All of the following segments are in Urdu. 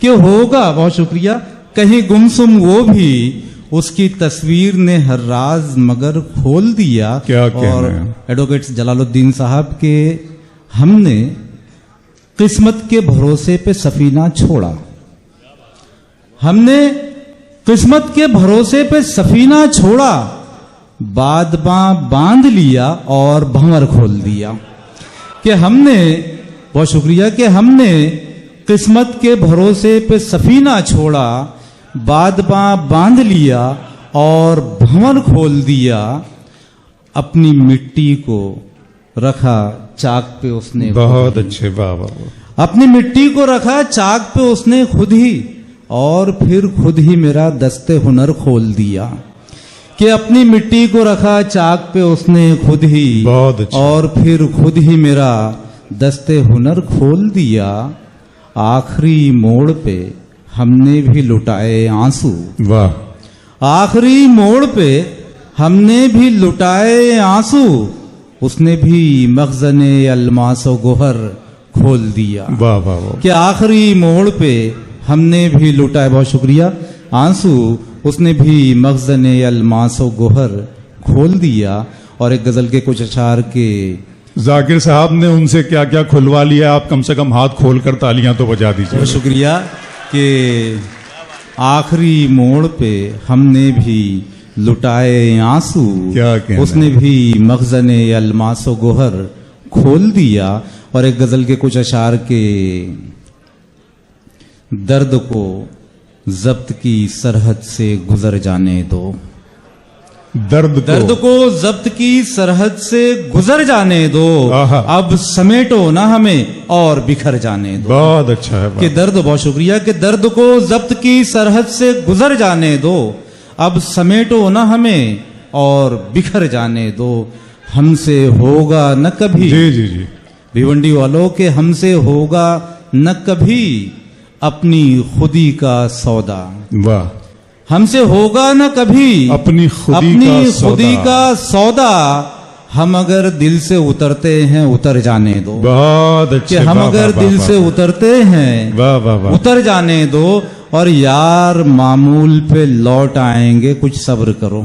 کہ ہوگا، بہت شکریہ، کہیں گمسم وہ بھی، اس کی تصویر نے ہر راز مگر کھول دیا. کیا کہنا اور ہے؟ ایڈوکیٹ جلال الدین صاحب کے ہم نے قسمت کے بھروسے پہ سفینہ چھوڑا، ہم نے قسمت کے بھروسے پہ سفینہ چھوڑا، بادباں باندھ لیا اور بھنور کھول دیا. کہ ہم نے، بہت شکریہ، کہ ہم نے قسمت کے بھروسے پہ سفینہ چھوڑا، بادباں باندھ لیا اور بھنور کھول دیا. اپنی مٹی کو رکھا چاک پہ اس نے، بہت اچھے، واہ واہ واہ. اپنی مٹی کو رکھا چاک پہ اس نے خود ہی، اور پھر خود ہی میرا دست ہنر کھول دیا. کہ اپنی مٹی کو رکھا چاک پہ اس نے خود ہی، بہت اچھا. اور پھر خود ہی میرا دست ہنر کھول دیا. آخری موڑ پہ ہم نے بھی لٹائے آنسو، واہ. آخری موڑ پہ ہم نے بھی لٹائے آنسو، اس نے بھی مخزن الماس و گوہر کھول دیا. واہ واہ واہ. کہ آخری موڑ پہ ہم نے بھی لٹائے، بہت شکریہ، آنسو، اس نے بھی مخزن الماس و گوہر کھول دیا. اور ایک غزل کے کچھ اشعار کے ذاکر صاحب نے ان سے کیا کیا کھلوا لیا، آپ کم سے کم ہاتھ کھول کر تالیاں تو بجا دیجیے. بہت شکریہ. کہ آخری موڑ پہ ہم نے بھی لٹائے آنسو، کیا کہنا اس نے بھی مخزن الماس و گوہر کھول دیا. اور ایک غزل کے کچھ اشعار کے درد کو ضبط کی سرحد سے گزر جانے دو، درد کو ضبط کی سرحد سے گزر جانے دو، آہا. اب سمیٹو نہ ہمیں اور بکھر جانے دو. بہت اچھا ہے. کہ درد، بہت شکریہ، کہ درد کو ضبط کی سرحد سے گزر جانے دو، اب سمیٹو نہ ہمیں اور بکھر جانے دو. ہم سے ہوگا نہ کبھی، جی جی جی، بھیونڈی والوں، کہ ہم سے ہوگا نہ کبھی اپنی خودی کا سودا. واہ. ہم سے ہوگا نہ کبھی اپنی خودی کا سودا، ہم اگر دل سے اترتے ہیں اتر جانے دو. بہت اچھے. کہ ہم واہ اگر واہ دل واہ سے واہ. اترتے ہیں واہ واہ واہ. اتر جانے دو. اور یار معمول پہ لوٹ آئیں گے، کچھ صبر کرو.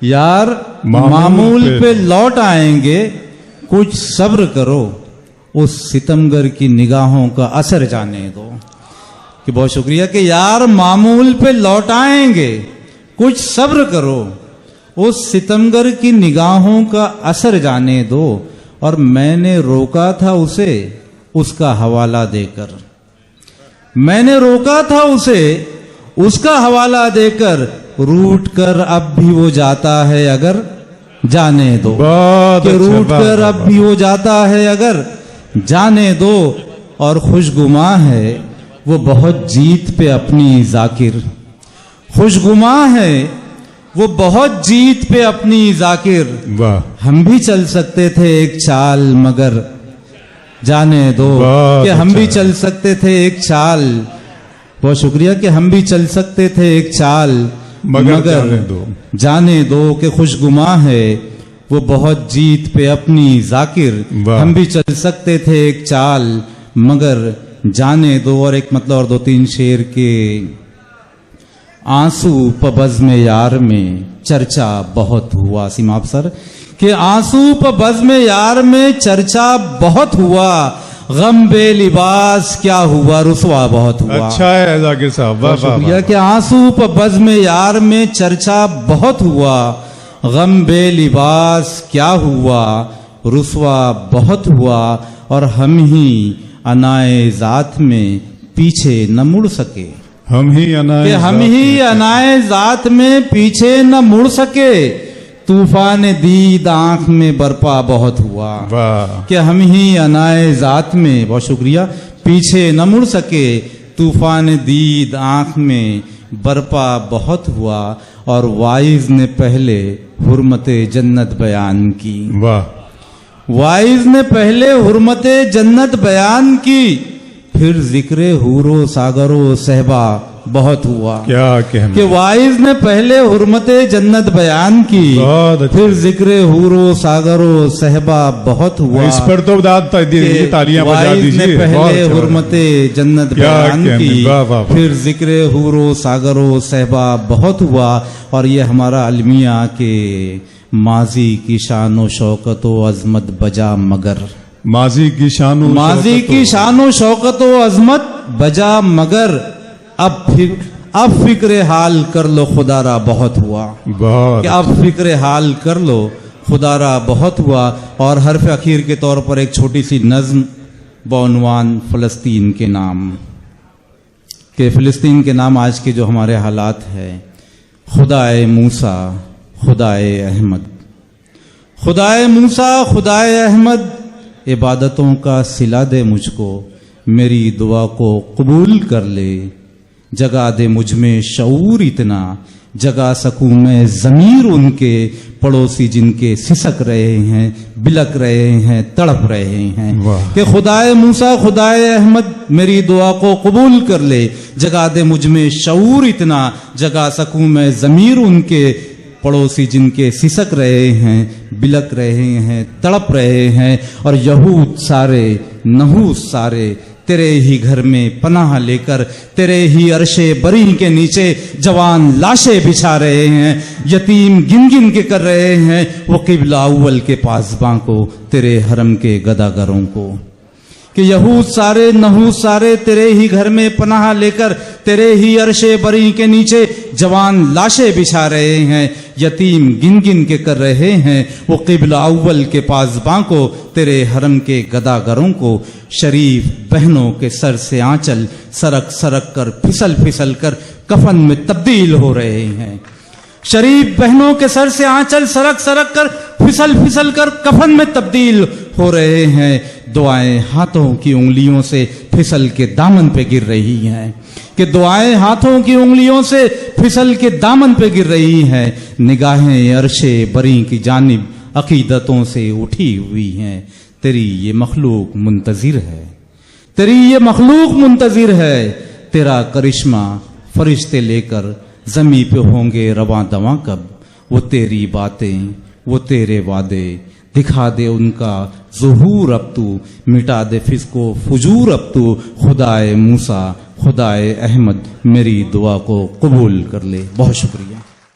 یار معمول پہ لوٹ آئیں گے، کچھ صبر کرو. اس ستمگر کی نگاہوں کا اثر جانے دو. کہ بہت شکریہ، کہ یار معمول پہ لوٹ آئیں گے، کچھ صبر کرو. اس ستمگر کی نگاہوں کا اثر جانے دو. اور میں نے روکا تھا اسے اس کا حوالہ دے کر، میں نے روکا تھا اسے اس کا حوالہ دے کر، روٹ کر اب بھی وہ جاتا ہے اگر جانے دو. بہت کہ اچھا. روٹ واہ کر واہ اب واہ. بھی وہ جاتا ہے اگر جانے دو. اور خوشگماں ہے وہ بہت جیت پہ اپنی ذاکر، خوشگماں ہے وہ بہت جیت پہ اپنی ذاکر. واہ. ہم بھی چل سکتے تھے ایک چال مگر جانے دو. بہت کہ ہم بھی اچھا. چل سکتے تھے ایک چال، بہت شکریہ، کہ ہم بھی چل سکتے تھے ایک چال مگر جانے دو. جانے دو. کہ خوشگماں ہے وہ بہت جیت پہ اپنی ذاکر، واہ. ہم بھی چل سکتے تھے ایک چال مگر جانے دو. اور ایک مطلب اور دو تین شعر کے آنسو پہ بزم یار میں چرچا بہت ہوا. سیماب سر، کہ آنسو پہ بزم یار میں چرچا بہت ہوا، غم بے لباس کیا ہوا رسوا بہت ہوا. اچھا ہے ذاکر صاحب. واہ واہ شکریہ. واہ. کہ آنسو پہ بزم یار میں چرچا بہت ہوا، غم بے لباس کیا ہوا رسوا بہت ہوا. اور ہم ہی انائے ذات میں پیچھے نہ مڑ سکے، ہم ہی انائے کہ ہم ہی انائے ذات میں پیچھے نہ مڑ سکے، طوفان دید آنکھ میں برپا بہت ہوا. واہ. کہ ہم ہی انائے ذات میں، بہت شکریہ، پیچھے نہ مڑ سکے، طوفان دید آنکھ میں برپا بہت ہوا. اور وائز نے پہلے حرمت جنت بیان کی، واہ. وائز نے پہلے حرمت جنت بیان کی، پھر ذکر حور و ساگر و صحبا بہت ہوا. کیا کہنا. کہ واعظ نے پہلے حرمت جنت بیان کی, بہت اچھا. پھر ذکر حور و ساگر و صحبا بہت ہوا. اس پر تو دیجیے تالیاں بجا واعظ دیجیے. نے پہلے حرمت جنت بیان کی, واہ واہ. پھر ذکر حور و ساگر و صحبا بہت ہوا. اور یہ ہمارا المیہ کہ ماضی کی شان و شوکت و عظمت بجا مگر, ماضی کی شان و ماضی کی شان و شوکت و عظمت بجا مگر, اب فکر حال کر لو خدا را بہت ہوا. بہت کہ اب فکر حال کر لو خدا را بہت ہوا. اور حرف اخیر کے طور پر ایک چھوٹی سی نظم بعنوان فلسطین کے نام, کہ فلسطین کے نام آج کے جو ہمارے حالات ہیں. خدائے موسیٰ خدائے احمد, خدائے موسیٰ خدائے احمد, عبادتوں کا صلہ دے مجھ کو, میری دعا کو قبول کر لے. جگا دے مجھ میں شعور اتنا, جگا سکوں میں ضمیر ان کے پڑوسی جن کے سسک رہے ہیں, بلک رہے ہیں, تڑپ رہے ہیں. کہ خدائے موسیٰ خدائے احمد میری دعا کو قبول کر لے. جگا دے مجھ میں شعور اتنا, جگا سکوں میں ضمیر ان کے پڑوسی جن کے سسک رہے ہیں, بلک رہے ہیں, تڑپ رہے ہیں. اور یہود سارے نحوس سارے تیرے ہی گھر میں پناہ لے کر, تیرے ہی عرش بری کے نیچے جوان لاشیں بچھا رہے ہیں, یتیم گن گن کے کر رہے ہیں وہ قبلہ اول کے پاسباں کو, تیرے حرم کے گداگروں کو. کہ یہود سارے نحوس سارے تیرے ہی گھر میں پناہ لے کر, تیرے ہی عرش بری کے نیچے جوان لاشیں بچھا رہے ہیں, یتیم گن گن کے کر رہے ہیں وہ قبلہ اول کے پاسباں کو, تیرے حرم کے گداگروں کو. شریف بہنوں کے سر سے آنچل سرک سرک کر پھسل پھسل کر کفن میں تبدیل ہو رہے ہیں. شریف بہنوں کے سر سے آنچل سرک سرک کر پھسل پھسل کر کفن میں تبدیل ہو رہے ہیں. دعائیں ہاتھوں کی انگلیوں سے پھسل کے دامن پہ گر رہی ہیں. کہ دعائیں ہاتھوں کی انگلیوں سے پھسل کے دامن پہ گر رہی ہیں. نگاہیں عرش بری کی جانب عقیدتوں سے اٹھی ہوئی ہیں. تیری یہ مخلوق منتظر ہے, تیری یہ مخلوق منتظر ہے. تیرا کرشمہ فرشتے لے کر زمیں پہ ہوں گے رواں دواں کب. وہ تیری باتیں وہ تیرے وعدے, دکھا دے ان کا ظہور اب تو, مٹا دے فسق و فجور اب تو. خدائے موسیٰ خدائے احمد میری دعا کو قبول کر لے. بہت شکریہ.